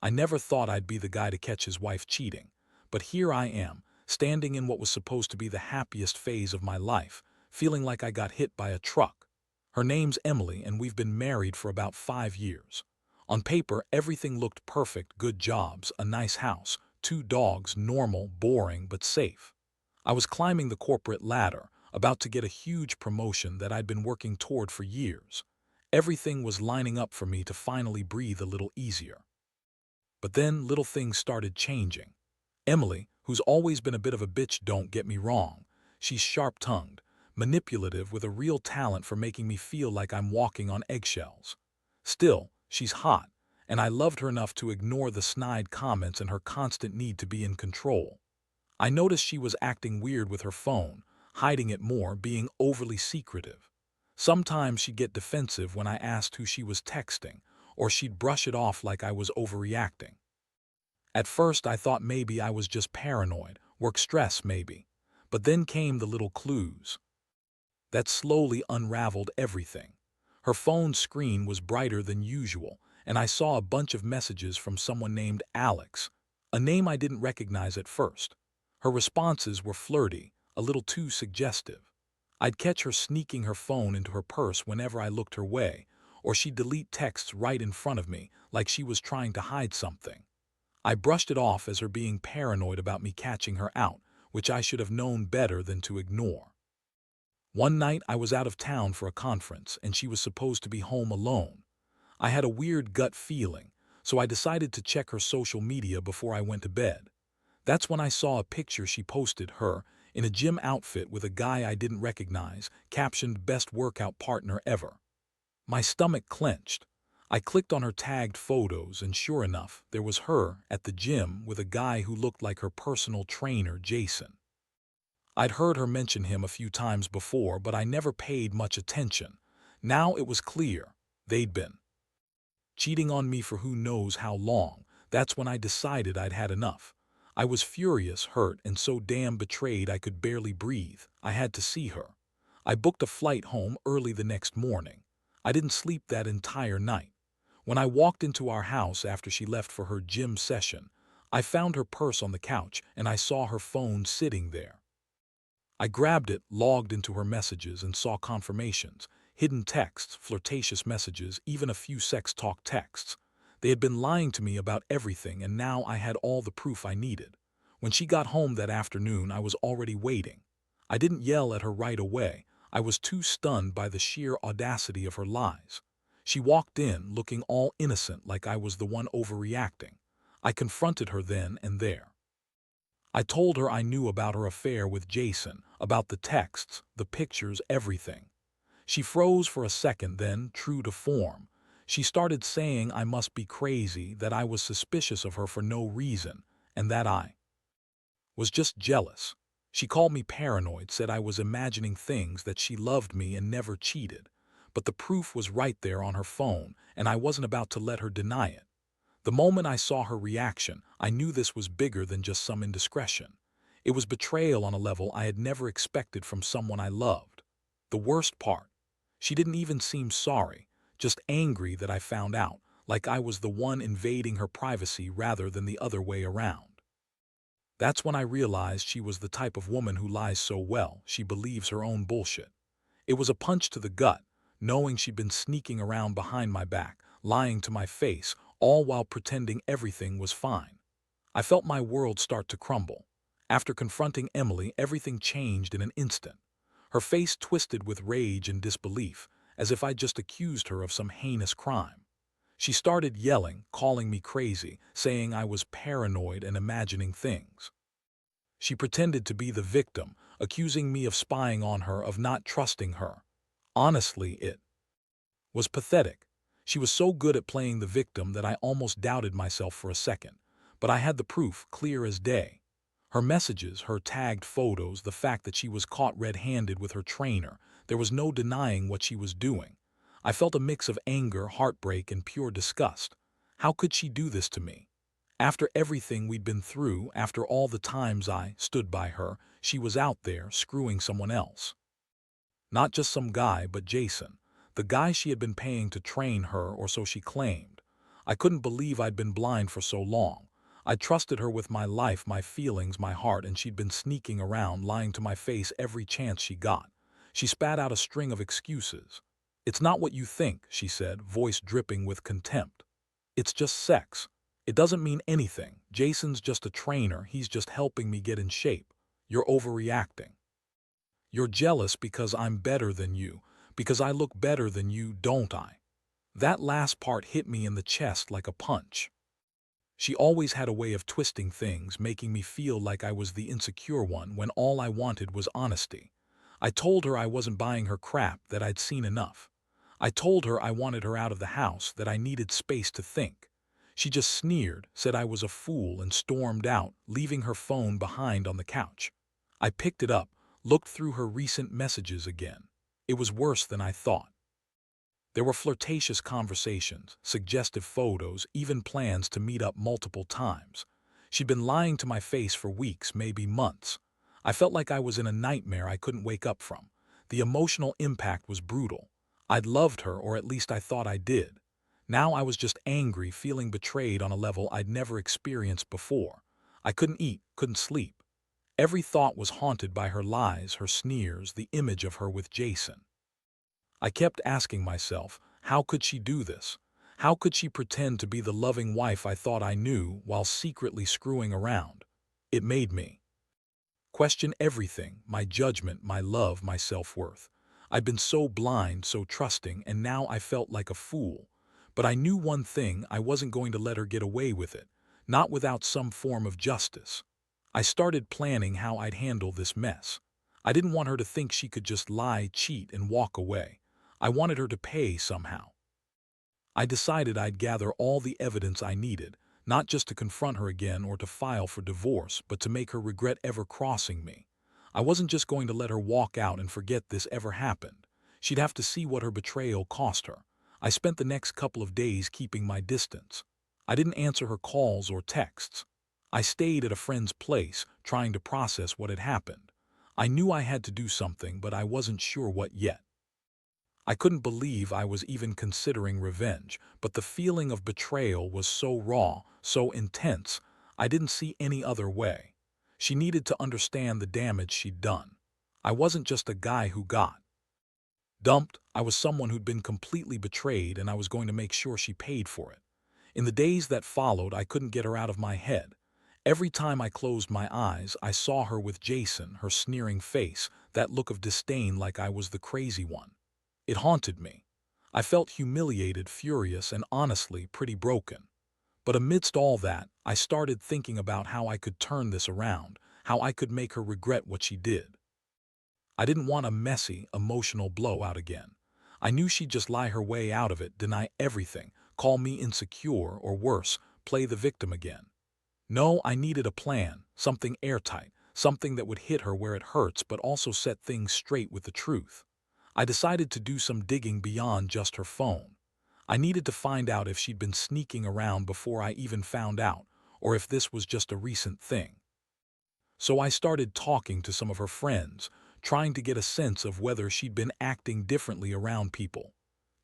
I never thought I'd be the guy to catch his wife cheating, but here I am, standing in what was supposed to be the happiest phase of my life, feeling like I got hit by a truck. Her name's Emily, and we've been married for about 5 years. On paper, everything looked perfect: good jobs, a nice house, 2 dogs, normal, boring, but safe. I was climbing the corporate ladder, about to get a huge promotion that I'd been working toward for years. Everything was lining up for me to finally breathe a little easier. But then little things started changing. Emily, who's always been a bit of a bitch, don't get me wrong, she's sharp-tongued, manipulative, with a real talent for making me feel like I'm walking on eggshells. Still, she's hot, and I loved her enough to ignore the snide comments and her constant need to be in control. I noticed she was acting weird with her phone, hiding it more, being overly secretive. Sometimes she'd get defensive when I asked who she was texting, or she'd brush it off like I was overreacting. At first I thought maybe I was just paranoid, work stress maybe. But then came the little clues that slowly unraveled everything. Her phone screen was brighter than usual, and I saw a bunch of messages from someone named Alex, a name I didn't recognize at first. Her responses were flirty, a little too suggestive. I'd catch her sneaking her phone into her purse whenever I looked her way, or she'd delete texts right in front of me, like she was trying to hide something. I brushed it off as her being paranoid about me catching her out, which I should have known better than to ignore. One night I was out of town for a conference, and she was supposed to be home alone. I had a weird gut feeling, so I decided to check her social media before I went to bed. That's when I saw a picture she posted, her in a gym outfit with a guy I didn't recognize, captioned "Best workout partner ever." My stomach clenched. I clicked on her tagged photos, and sure enough, there was her at the gym with a guy who looked like her personal trainer, Jason. I'd heard her mention him a few times before, but I never paid much attention. Now it was clear they'd been cheating on me for who knows how long. That's when I decided I'd had enough. I was furious, hurt, and so damn betrayed I could barely breathe. I had to see her. I booked a flight home early the next morning. I didn't sleep that entire night. When I walked into our house after she left for her gym session, I found her purse on the couch, and I saw her phone sitting there. I grabbed it, logged into her messages, and saw confirmations, hidden texts, flirtatious messages, even a few sex talk texts. They had been lying to me about everything, and now I had all the proof I needed. When she got home that afternoon, I was already waiting. I didn't yell at her right away. I was too stunned by the sheer audacity of her lies. She walked in, looking all innocent, like I was the one overreacting. I confronted her then and there. I told her I knew about her affair with Jason, about the texts, the pictures, everything. She froze for a second, then, true to form, she started saying I must be crazy, that I was suspicious of her for no reason, and that I was just jealous. She called me paranoid, said I was imagining things, that she loved me and never cheated. But the proof was right there on her phone, and I wasn't about to let her deny it. The moment I saw her reaction, I knew this was bigger than just some indiscretion. It was betrayal on a level I had never expected from someone I loved. The worst part, she didn't even seem sorry, just angry that I found out, like I was the one invading her privacy rather than the other way around. That's when I realized she was the type of woman who lies so well she believes her own bullshit. It was a punch to the gut, knowing she'd been sneaking around behind my back, lying to my face, all while pretending everything was fine. I felt my world start to crumble. After confronting Emily, everything changed in an instant. Her face twisted with rage and disbelief, as if I'd just accused her of some heinous crime. She started yelling, calling me crazy, saying I was paranoid and imagining things. She pretended to be the victim, accusing me of spying on her, of not trusting her. Honestly, it was pathetic. She was so good at playing the victim that I almost doubted myself for a second. But I had the proof clear as day. Her messages, her tagged photos, the fact that she was caught red-handed with her trainer. There was no denying what she was doing. I felt a mix of anger, heartbreak, and pure disgust. How could she do this to me? After everything we'd been through, after all the times I stood by her, she was out there screwing someone else. Not just some guy, but Jason, the guy she had been paying to train her, or so she claimed. I couldn't believe I'd been blind for so long. I trusted her with my life, my feelings, my heart, and she'd been sneaking around, lying to my face every chance she got. She spat out a string of excuses. "It's not what you think," she said, voice dripping with contempt. "It's just sex. It doesn't mean anything. Jason's just a trainer. He's just helping me get in shape. You're overreacting. You're jealous because I'm better than you, because I look better than you, don't I?" That last part hit me in the chest like a punch. She always had a way of twisting things, making me feel like I was the insecure one when all I wanted was honesty. I told her I wasn't buying her crap, that I'd seen enough. I told her I wanted her out of the house, that I needed space to think. She just sneered, said I was a fool, and stormed out, leaving her phone behind on the couch. I picked it up, looked through her recent messages again. It was worse than I thought. There were flirtatious conversations, suggestive photos, even plans to meet up multiple times. She'd been lying to my face for weeks, maybe months. I felt like I was in a nightmare I couldn't wake up from. The emotional impact was brutal. I'd loved her, or at least I thought I did. Now I was just angry, feeling betrayed on a level I'd never experienced before. I couldn't eat, couldn't sleep. Every thought was haunted by her lies, her sneers, the image of her with Jason. I kept asking myself, how could she do this? How could she pretend to be the loving wife I thought I knew while secretly screwing around? It made me question everything, my judgment, my love, my self-worth. I'd been so blind, so trusting, and now I felt like a fool. But I knew one thing: I wasn't going to let her get away with it, not without some form of justice. I started planning how I'd handle this mess. I didn't want her to think she could just lie, cheat, and walk away. I wanted her to pay somehow. I decided I'd gather all the evidence I needed, not just to confront her again or to file for divorce, but to make her regret ever crossing me. I wasn't just going to let her walk out and forget this ever happened. She'd have to see what her betrayal cost her. I spent the next couple of days keeping my distance. I didn't answer her calls or texts. I stayed at a friend's place, trying to process what had happened. I knew I had to do something, but I wasn't sure what yet. I couldn't believe I was even considering revenge, but the feeling of betrayal was so raw, so intense, I didn't see any other way. She needed to understand the damage she'd done. I wasn't just a guy who got dumped. I was someone who'd been completely betrayed, and I was going to make sure she paid for it. In the days that followed, I couldn't get her out of my head. Every time I closed my eyes, I saw her with Jason, her sneering face, that look of disdain, like I was the crazy one. It haunted me. I felt humiliated, furious, and honestly pretty broken. But amidst all that, I started thinking about how I could turn this around, how I could make her regret what she did. I didn't want a messy, emotional blowout again. I knew she'd just lie her way out of it, deny everything, call me insecure, or worse, play the victim again. No, I needed a plan, something airtight, something that would hit her where it hurts but also set things straight with the truth. I decided to do some digging beyond just her phone. I needed to find out if she'd been sneaking around before I even found out, or if this was just a recent thing. So I started talking to some of her friends, trying to get a sense of whether she'd been acting differently around people.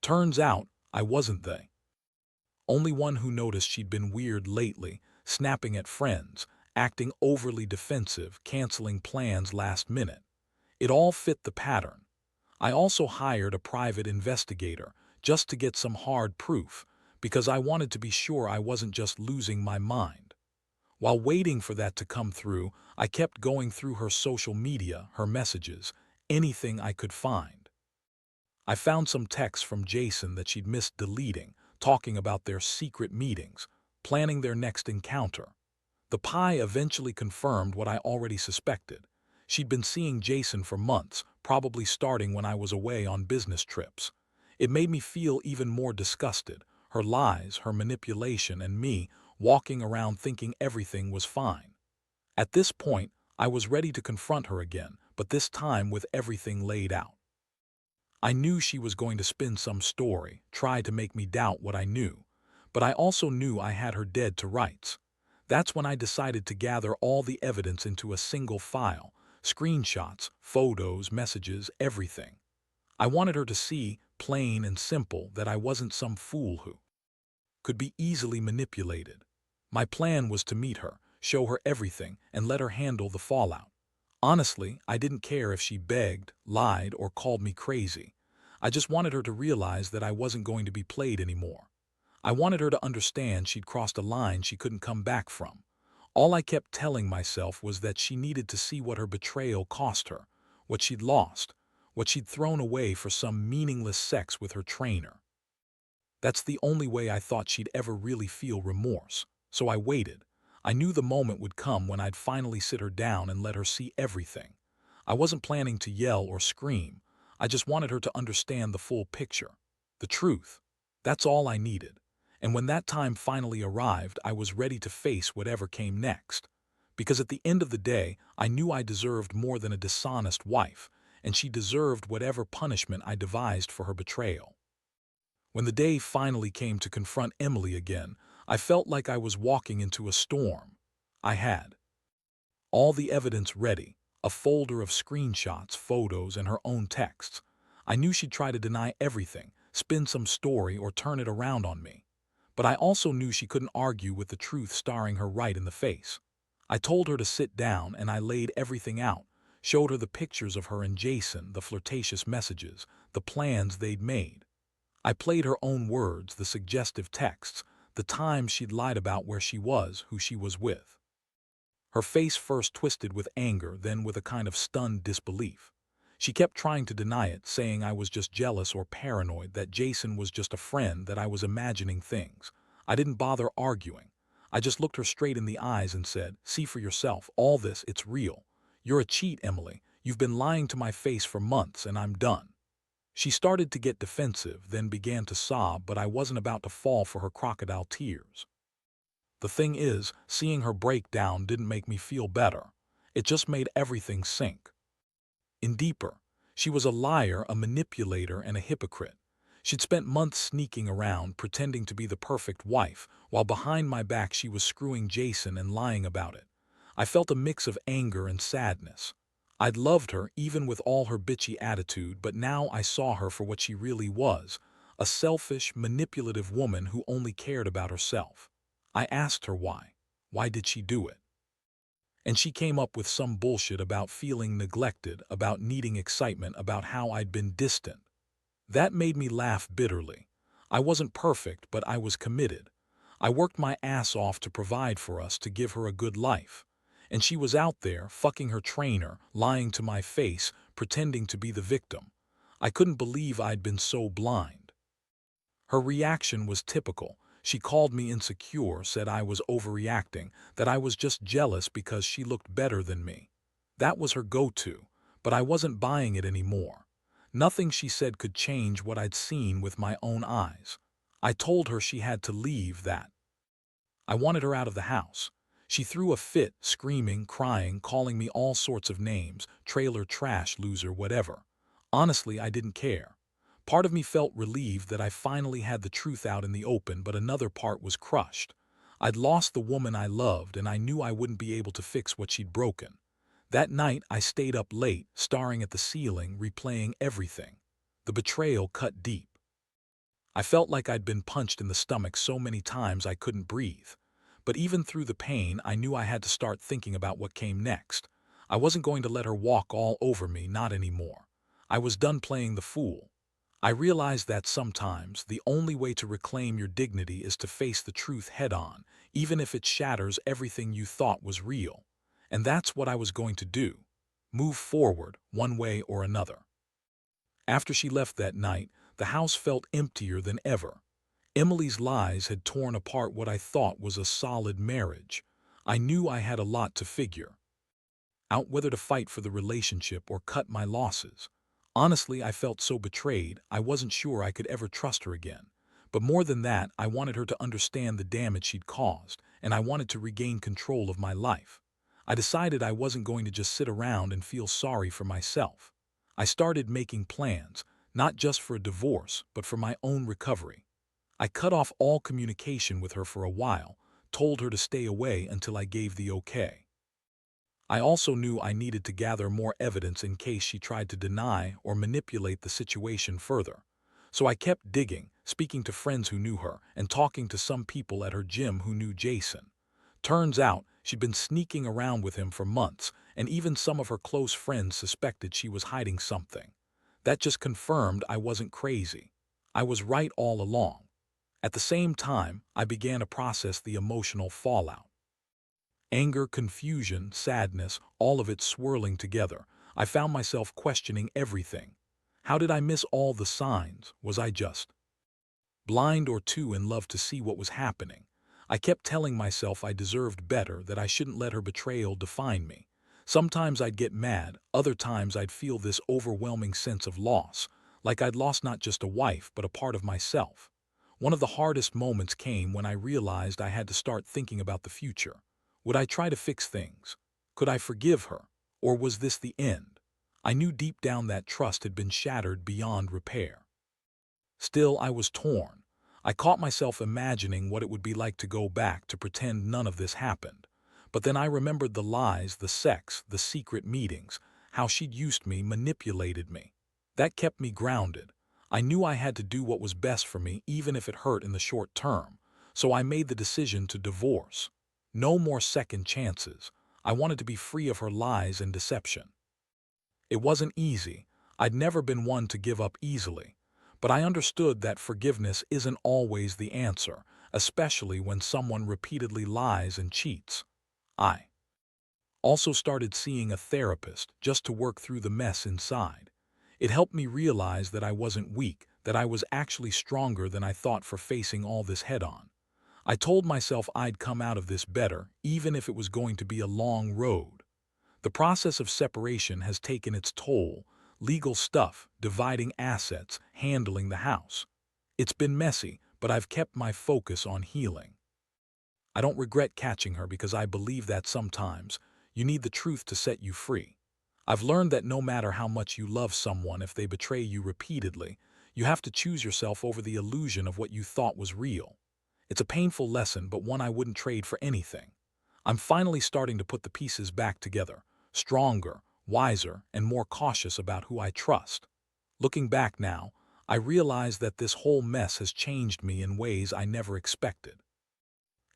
Turns out, I wasn't the only one who noticed she'd been weird lately, snapping at friends, acting overly defensive, canceling plans last minute. It all fit the pattern. I also hired a private investigator just to get some hard proof, because I wanted to be sure I wasn't just losing my mind. While waiting for that to come through, I kept going through her social media, her messages, anything I could find. I found some texts from Jason that she'd missed deleting, talking about their secret meetings, planning their next encounter. The pie eventually confirmed what I already suspected. She'd been seeing Jason for months, probably starting when I was away on business trips. It made me feel even more disgusted, her lies, her manipulation, and me walking around thinking everything was fine. At this point, I was ready to confront her again, but this time with everything laid out. I knew she was going to spin some story, try to make me doubt what I knew, but I also knew I had her dead to rights. That's when I decided to gather all the evidence into a single file: screenshots, photos, messages, everything. I wanted her to see, plain and simple, that I wasn't some fool who could be easily manipulated. My plan was to meet her, show her everything, and let her handle the fallout. Honestly, I didn't care if she begged, lied, or called me crazy. I just wanted her to realize that I wasn't going to be played anymore. I wanted her to understand she'd crossed a line she couldn't come back from. All I kept telling myself was that she needed to see what her betrayal cost her, what she'd lost, what she'd thrown away for some meaningless sex with her trainer. That's the only way I thought she'd ever really feel remorse. So I waited. I knew the moment would come when I'd finally sit her down and let her see everything. I wasn't planning to yell or scream. I just wanted her to understand the full picture. The truth. That's all I needed. And when that time finally arrived, I was ready to face whatever came next. Because at the end of the day, I knew I deserved more than a dishonest wife, and she deserved whatever punishment I devised for her betrayal. When the day finally came to confront Emily again, I felt like I was walking into a storm. I had all the evidence ready, a folder of screenshots, photos, and her own texts. I knew she'd try to deny everything, spin some story, or turn it around on me. But I also knew she couldn't argue with the truth staring her right in the face. I told her to sit down, and I laid everything out, showed her the pictures of her and Jason, the flirtatious messages, the plans they'd made. I played her own words, the suggestive texts, the times she'd lied about where she was, who she was with. Her face first twisted with anger, then with a kind of stunned disbelief. She kept trying to deny it, saying I was just jealous or paranoid, that Jason was just a friend, that I was imagining things. I didn't bother arguing. I just looked her straight in the eyes and said, "See for yourself, all this, it's real. You're a cheat, Emily. You've been lying to my face for months, and I'm done." She started to get defensive, then began to sob, but I wasn't about to fall for her crocodile tears. The thing is, seeing her break down didn't make me feel better. It just made everything sink in deeper. She was a liar, a manipulator, and a hypocrite. She'd spent months sneaking around, pretending to be the perfect wife, while behind my back she was screwing Jason and lying about it. I felt a mix of anger and sadness. I'd loved her, even with all her bitchy attitude, but now I saw her for what she really was, a selfish, manipulative woman who only cared about herself. I asked her why. Why did she do it? And she came up with some bullshit about feeling neglected, about needing excitement, about how I'd been distant. That made me laugh bitterly. I wasn't perfect, but I was committed. I worked my ass off to provide for us, to give her a good life. And she was out there, fucking her trainer, lying to my face, pretending to be the victim. I couldn't believe I'd been so blind. Her reaction was typical. She called me insecure, said I was overreacting, that I was just jealous because she looked better than me. That was her go-to, but I wasn't buying it anymore. Nothing she said could change what I'd seen with my own eyes. I told her she had to leave, that I wanted her out of the house. She threw a fit, screaming, crying, calling me all sorts of names, trailer trash, loser, whatever. Honestly, I didn't care. Part of me felt relieved that I finally had the truth out in the open, but another part was crushed. I'd lost the woman I loved, and I knew I wouldn't be able to fix what she'd broken. That night, I stayed up late, staring at the ceiling, replaying everything. The betrayal cut deep. I felt like I'd been punched in the stomach so many times I couldn't breathe. But even through the pain, I knew I had to start thinking about what came next. I wasn't going to let her walk all over me, not anymore. I was done playing the fool. I realized that sometimes the only way to reclaim your dignity is to face the truth head-on, even if it shatters everything you thought was real. And that's what I was going to do. Move forward, one way or another. After she left that night, the house felt emptier than ever. Emily's lies had torn apart what I thought was a solid marriage. I knew I had a lot to figure out, whether to fight for the relationship or cut my losses. Honestly, I felt so betrayed, I wasn't sure I could ever trust her again. But more than that, I wanted her to understand the damage she'd caused, and I wanted to regain control of my life. I decided I wasn't going to just sit around and feel sorry for myself. I started making plans, not just for a divorce, but for my own recovery. I cut off all communication with her for a while, told her to stay away until I gave the okay. I also knew I needed to gather more evidence in case she tried to deny or manipulate the situation further. So I kept digging, speaking to friends who knew her, and talking to some people at her gym who knew Jason. Turns out, she'd been sneaking around with him for months, and even some of her close friends suspected she was hiding something. That just confirmed I wasn't crazy. I was right all along. At the same time, I began to process the emotional fallout. Anger, confusion, sadness, all of it swirling together. I found myself questioning everything. How did I miss all the signs? Was I just blind or too in love to see what was happening? I kept telling myself I deserved better, that I shouldn't let her betrayal define me. Sometimes I'd get mad, other times I'd feel this overwhelming sense of loss, like I'd lost not just a wife but a part of myself. One of the hardest moments came when I realized I had to start thinking about the future. Would I try to fix things? Could I forgive her? Or was this the end? I knew deep down that trust had been shattered beyond repair. Still, I was torn. I caught myself imagining what it would be like to go back to pretend none of this happened. But then I remembered the lies, the sex, the secret meetings, how she'd used me, manipulated me. That kept me grounded. I knew I had to do what was best for me, even if it hurt in the short term. So I made the decision to divorce. No more second chances. I wanted to be free of her lies and deception. It wasn't easy. I'd never been one to give up easily. But I understood that forgiveness isn't always the answer, especially when someone repeatedly lies and cheats. I also started seeing a therapist just to work through the mess inside. It helped me realize that I wasn't weak, that I was actually stronger than I thought for facing all this head-on. I told myself I'd come out of this better, even if it was going to be a long road. The process of separation has taken its toll: legal stuff, dividing assets, handling the house. It's been messy, but I've kept my focus on healing. I don't regret catching her because I believe that sometimes you need the truth to set you free. I've learned that no matter how much you love someone, if they betray you repeatedly, you have to choose yourself over the illusion of what you thought was real. It's a painful lesson, but one I wouldn't trade for anything. I'm finally starting to put the pieces back together, stronger, wiser, and more cautious about who I trust. Looking back now, I realize that this whole mess has changed me in ways I never expected.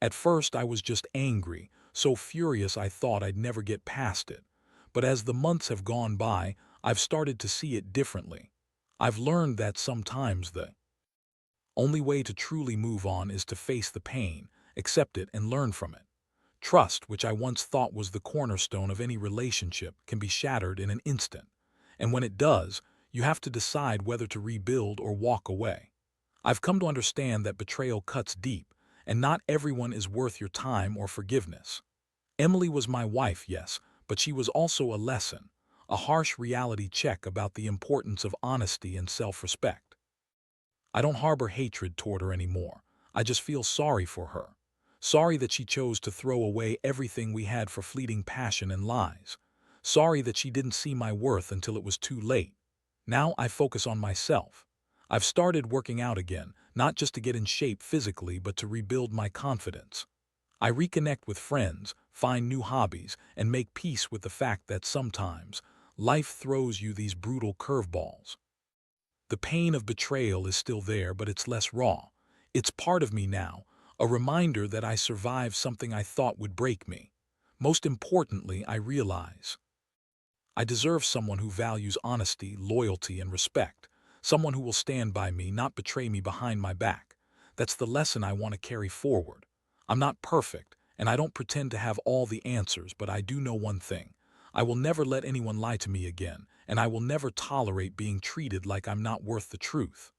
At first, I was just angry, so furious I thought I'd never get past it. But as the months have gone by, I've started to see it differently. I've learned that sometimes the only way to truly move on is to face the pain, accept it, and learn from it. Trust, which I once thought was the cornerstone of any relationship, can be shattered in an instant. And when it does, you have to decide whether to rebuild or walk away. I've come to understand that betrayal cuts deep, and not everyone is worth your time or forgiveness. Emily was my wife, yes, but she was also a lesson, a harsh reality check about the importance of honesty and self-respect. I don't harbor hatred toward her anymore. I just feel sorry for her. Sorry that she chose to throw away everything we had for fleeting passion and lies. Sorry that she didn't see my worth until it was too late. Now I focus on myself. I've started working out again, not just to get in shape physically, but to rebuild my confidence. I reconnect with friends, find new hobbies, and make peace with the fact that sometimes life throws you these brutal curveballs. The pain of betrayal is still there, but it's less raw. It's part of me now, a reminder that I survived something I thought would break me. Most importantly, I realize I deserve someone who values honesty, loyalty, and respect. Someone who will stand by me, not betray me behind my back. That's the lesson I want to carry forward. I'm not perfect, and I don't pretend to have all the answers, but I do know one thing. I will never let anyone lie to me again, and I will never tolerate being treated like I'm not worth the truth.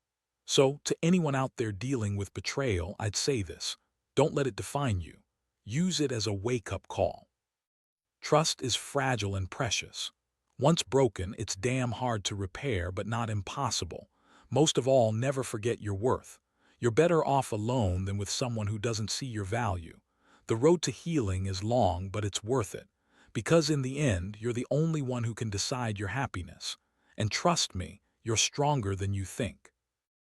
So, to anyone out there dealing with betrayal, I'd say this: don't let it define you. Use it as a wake-up call. Trust is fragile and precious. Once broken, it's damn hard to repair, but not impossible. Most of all, never forget your worth. You're better off alone than with someone who doesn't see your value. The road to healing is long, but it's worth it. Because in the end, you're the only one who can decide your happiness. And trust me, you're stronger than you think.